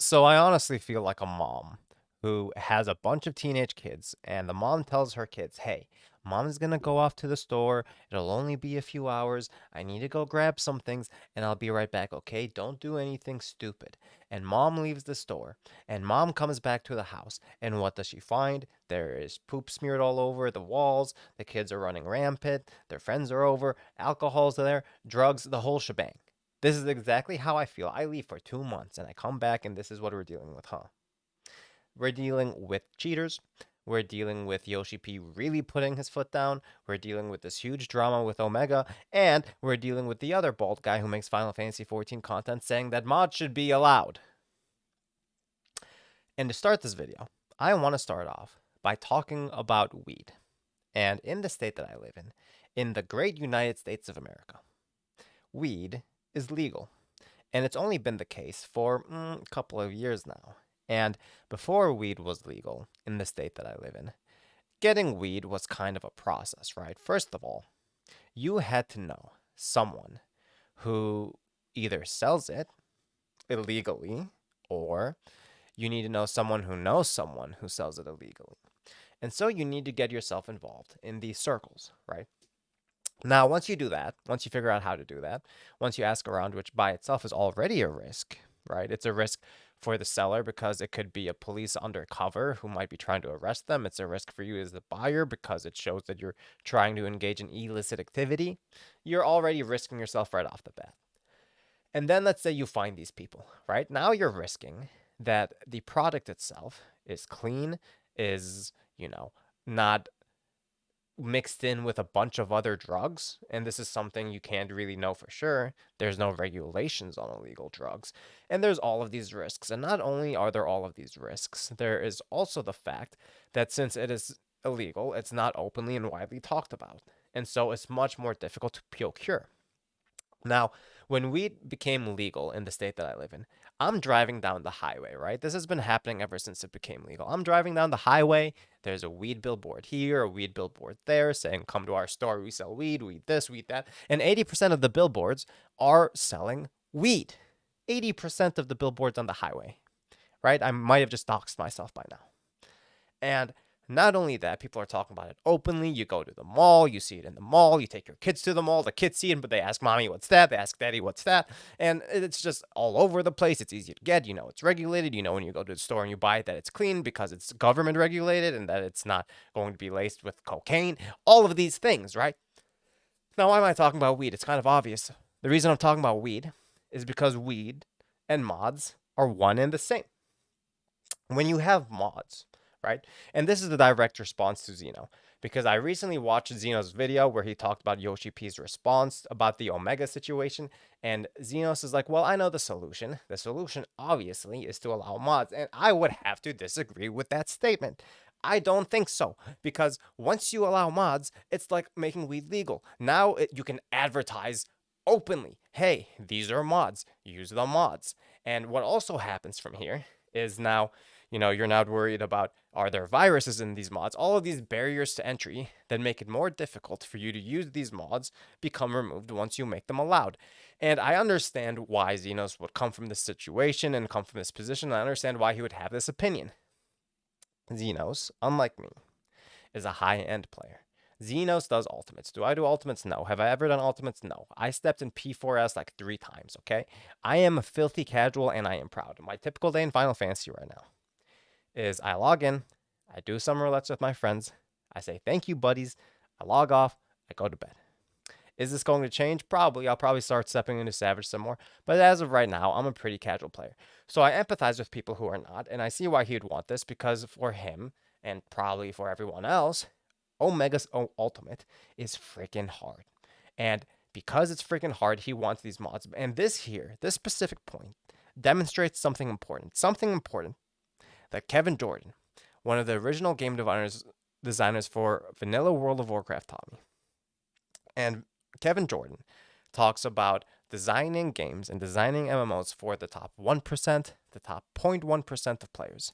So I honestly feel like a mom who has a bunch of teenage kids, and the mom tells her kids, "Hey, mom's gonna go off to the store. It'll only be a few hours. I need to go grab some things, and I'll be right back, okay? Don't do anything stupid." And mom leaves the store, and mom comes back to the house, and what does she find? There is poop smeared all over the walls. The kids are running rampant. Their friends are over. Alcohol's there. Drugs, the whole shebang. This is exactly how I feel. I leave for 2 months and I come back, and this is what we're dealing with, huh? We're dealing with cheaters. We're dealing with Yoshi P really putting his foot down. We're dealing with this huge drama with Omega. And we're dealing with the other bald guy who makes Final Fantasy XIV content saying that mods should be allowed. And to start this video, I want to start off by talking about weed. And in the state that I live in the great United States of America, weed is legal. And it's only been the case for a couple of years now. And before weed was legal in the state that I live in, getting weed was kind of a process, right? First of all, you had to know someone who either sells it illegally, or you need to know someone who sells it illegally. And so you need to get yourself involved in these circles, right? Now, once you do that, once you figure out how to do that, once you ask around, which by itself is already a risk, right? It's a risk for the seller because it could be a police undercover who might be trying to arrest them. It's a risk for you as the buyer because it shows that you're trying to engage in illicit activity. You're already risking yourself right off the bat. And then let's say you find these people, right? Now you're risking that the product itself is clean, is, not mixed in with a bunch of other drugs, and this is something you can't really know for sure. There's no regulations on illegal drugs, and there's all of these risks. And not only are there all of these risks, there is also the fact that since it is illegal, it's not openly and widely talked about, and so it's much more difficult to procure. Now, when weed became legal in the state that I live in, I'm driving down the highway, right? This has been happening ever since it became legal. I'm driving down the highway. There's a weed billboard here, a weed billboard there saying, "Come to our store. We sell weed, weed this, weed that." And 80% of the billboards are selling weed. 80% of the billboards on the highway, right? I might have just doxed myself by now. And not only that, people are talking about it openly. You go to the mall, you see it in the mall, you take your kids to the mall, the kids see it, but they ask mommy, "What's that?" They ask daddy, "What's that?" And it's just all over the place. It's easy to get. It's regulated. When you go to the store and you buy it, that it's clean because it's government regulated and that it's not going to be laced with cocaine. All of these things, right? Now, why am I talking about weed? It's kind of obvious. The reason I'm talking about weed is because weed and mods are one and the same. When you have mods, right? And this is the direct response to Zeno, because I recently watched Zeno's video where he talked about Yoshi P's response about the Omega situation, and Zenos is like, "Well, I know the solution. The solution, obviously, is to allow mods," and I would have to disagree with that statement. I don't think so, because once you allow mods, it's like making weed legal. Now you can advertise openly, "Hey, these are mods. Use the mods." And what also happens from here is now you're not worried about, are there viruses in these mods? All of these barriers to entry that make it more difficult for you to use these mods become removed once you make them allowed. And I understand why Xenos would come from this situation and come from this position. I understand why he would have this opinion. Xenos, unlike me, is a high-end player. Xenos does ultimates. Do I do ultimates? No. Have I ever done ultimates? No. I stepped in P4S like 3 times, okay? I am a filthy casual and I am proud. My typical day in Final Fantasy right now is I log in, I do some roulettes with my friends, I say thank you, buddies, I log off, I go to bed. Is this going to change? Probably. I'll probably start stepping into Savage some more. But as of right now, I'm a pretty casual player. So I empathize with people who are not, and I see why he would want this, because for him, and probably for everyone else, Omega's Ultimate is freaking hard. And because it's freaking hard, he wants these mods. And this specific point, demonstrates something important. Something important that Kevin Jordan, one of the original game designers for Vanilla World of Warcraft, taught me. And Kevin Jordan talks about designing games and designing MMOs for the top 1%, the top 0.1% of players.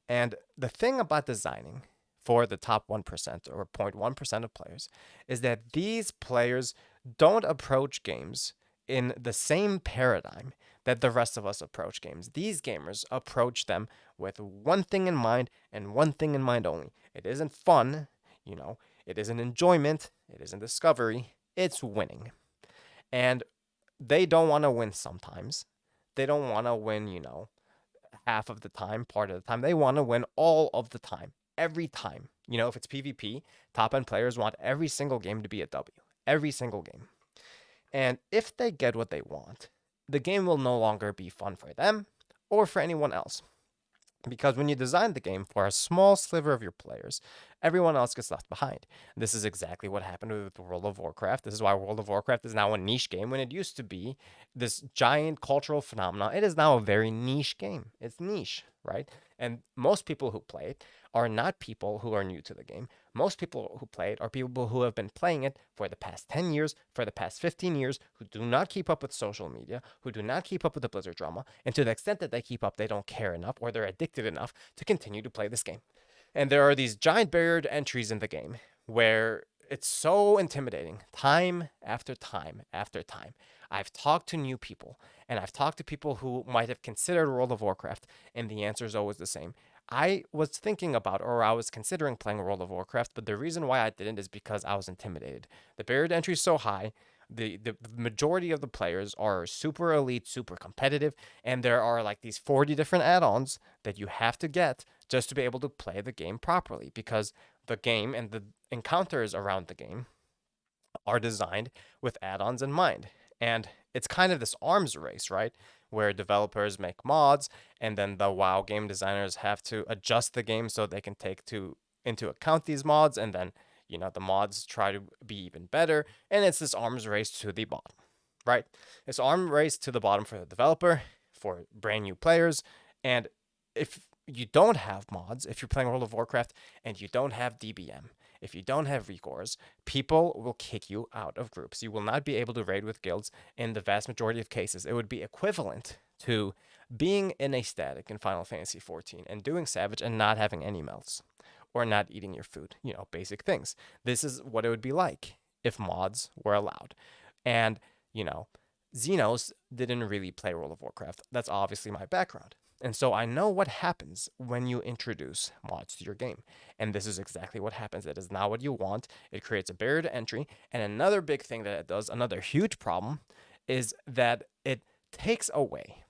And the thing about designing for the top 1% or 0.1% of players is that these players don't approach games in the same paradigm that the rest of us approach games. These gamers approach them with one thing in mind and one thing in mind only. It isn't fun, you know, it isn't enjoyment, it isn't discovery, it's winning. And they don't want to win sometimes. They don't want to win, half of the time, part of the time. They want to win all of the time, every time. If it's PvP, top end players want every single game to be a W, every single game. And if they get what they want, the game will no longer be fun for them or for anyone else. Because when you design the game for a small sliver of your players, everyone else gets left behind. This is exactly what happened with World of Warcraft. This is why World of Warcraft is now a niche game when it used to be this giant cultural phenomenon. It is now a very niche game. It's niche, right? And most people who play it are not people who are new to the game. Most people who play it are people who have been playing it for the past 10 years, for the past 15 years, who do not keep up with social media, who do not keep up with the Blizzard drama, and to the extent that they keep up, they don't care enough or they're addicted enough to continue to play this game. And there are these giant barrier to entries in the game where it's so intimidating time after time after time. I've talked to new people and I've talked to people who might have considered World of Warcraft, and the answer is always the same. I was thinking about, or I was considering playing World of Warcraft, but the reason why I didn't is because I was intimidated. The barrier to entry is so high. The majority of the players are super elite, super competitive, and there are like these 40 different add-ons that you have to get just to be able to play the game properly, because the game and the encounters around the game are designed with add-ons in mind. And it's kind of this arms race, right? Where developers make mods and then the WoW game designers have to adjust the game so they can take into account these mods, and then the mods try to be even better, and it's this arms race to the bottom, right? It's arms race to the bottom for the developer, for brand new players, and if you don't have mods, if you're playing World of Warcraft and you don't have DBM, if you don't have recores, people will kick you out of groups. You will not be able to raid with guilds in the vast majority of cases. It would be equivalent to being in a static in Final Fantasy XIV and doing Savage and not having any melts or not eating your food, basic things. This is what it would be like if mods were allowed. And, Xenos didn't really play World of Warcraft. That's obviously my background. And so I know what happens when you introduce mods to your game. And this is exactly what happens. It is not what you want. It creates a barrier to entry. And another big thing that it does, another huge problem, is that it takes away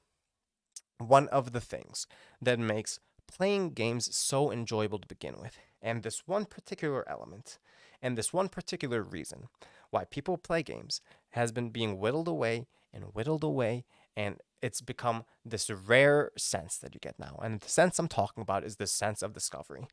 one of the things that makes playing games so enjoyable to begin with. And this one particular element and this one particular reason why people play games has been being whittled away and whittled away, and it's become this rare sense that you get now. And the sense I'm talking about is this sense of discovery.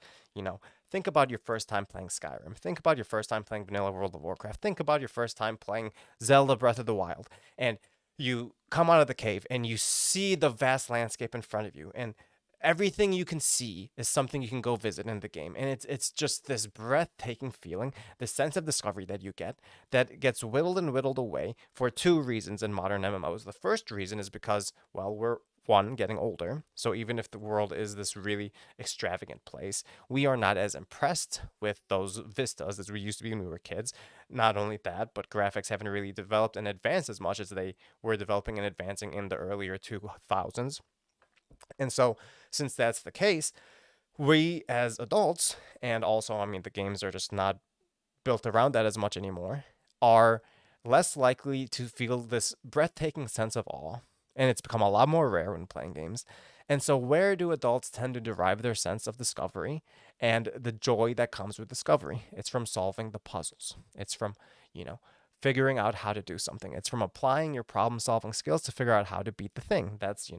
Think about your first time playing Skyrim. Think about your first time playing vanilla World of Warcraft. Think about your first time playing Zelda Breath of the Wild. And you come out of the cave and you see the vast landscape in front of you, and everything you can see is something you can go visit in the game. And it's just this breathtaking feeling, this sense of discovery that you get that gets whittled and whittled away for two reasons in modern MMOs. The first reason is because, well, we're getting older. So even if the world is this really extravagant place, we are not as impressed with those vistas as we used to be when we were kids. Not only that, but graphics haven't really developed and advanced as much as they were developing and advancing in the earlier 2000s. And so, since that's the case, we as adults, and also, the games are just not built around that as much anymore, are less likely to feel this breathtaking sense of awe. And it's become a lot more rare when playing games. And so, where do adults tend to derive their sense of discovery and the joy that comes with discovery? It's from solving the puzzles. It's from, figuring out how to do something. It's from applying your problem solving skills to figure out how to beat the thing. That's,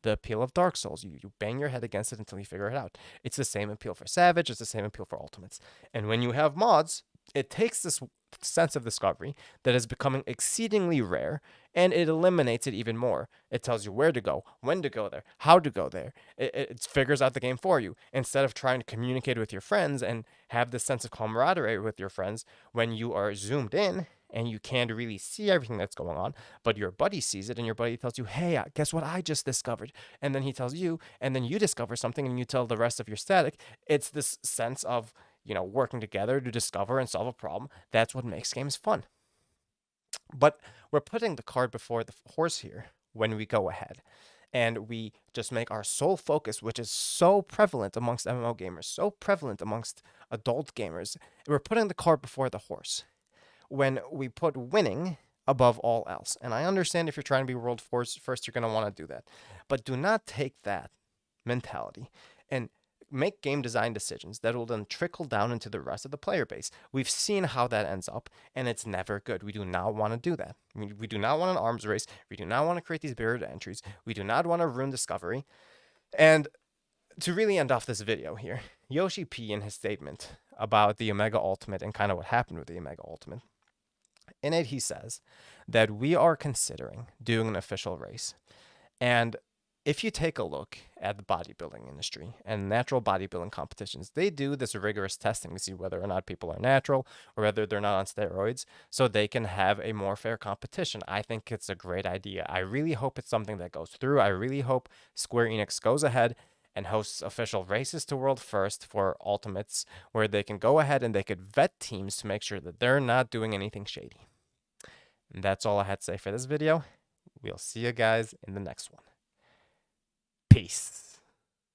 the appeal of Dark Souls. You bang your head against it until you figure it out. It's the same appeal for Savage. It's the same appeal for Ultimates. And when you have mods, it takes this sense of discovery that is becoming exceedingly rare, and it eliminates it even more. It tells you where to go, when to go there, how to go there. It figures out the game for you. Instead of trying to communicate with your friends and have this sense of camaraderie with your friends when you are zoomed in and you can't really see everything that's going on, but your buddy sees it, and your buddy tells you, hey, guess what I just discovered? And then he tells you, and then you discover something, and you tell the rest of your static. It's this sense of, working together to discover and solve a problem. That's what makes games fun. But we're putting the cart before the horse here when we go ahead and we just make our sole focus, which is so prevalent amongst MMO gamers, so prevalent amongst adult gamers. We're putting the cart before the horse when we put winning above all else. And I understand if you're trying to be world first, you're going to want to do that. But do not take that mentality and make game design decisions that will then trickle down into the rest of the player base. We've seen how that ends up, and it's never good. We do not want to do that. We do not want an arms race. We do not want to create these barrier to entries. We do not want to ruin discovery. And to really end off this video here, Yoshi P in his statement about the Omega Ultimate and kind of what happened with the Omega Ultimate, in it he says that we are considering doing an official race. And if you take a look at the bodybuilding industry and natural bodybuilding competitions, they do this rigorous testing to see whether or not people are natural or whether they're not on steroids so they can have a more fair competition. I think it's a great idea. I really hope it's something that goes through. I really hope Square Enix goes ahead and hosts official races to World First for Ultimates where they can go ahead and they could vet teams to make sure that they're not doing anything shady. And that's all I had to say for this video. We'll see you guys in the next one. Peace.